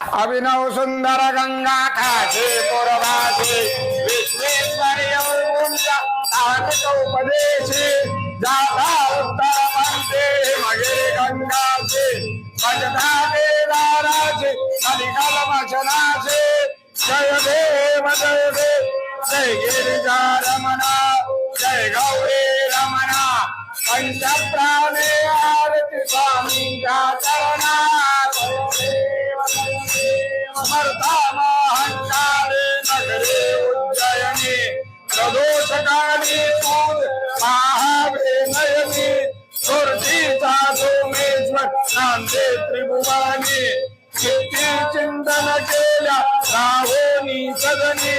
अभिनव सुंदर गंगा काठे पुरवासी विश्वेश्वर यमुना तारक उपदेशी जाता उत्तर पंथे मगे गंगा से भजता देवाराजे कलिकल मचनासे जय देव जय गिरिजा रमणा जय गौरी रमणा पंच प्राणे आरती स्वामी चरणा समर्था महंकारे नगरे उज्जयिनी प्रदोषकाली सूद महावे नयनी सुरतीचा सोमेश्वर नांदे त्रिभुवनी किती चिंतन केल्या राहोनी सदनी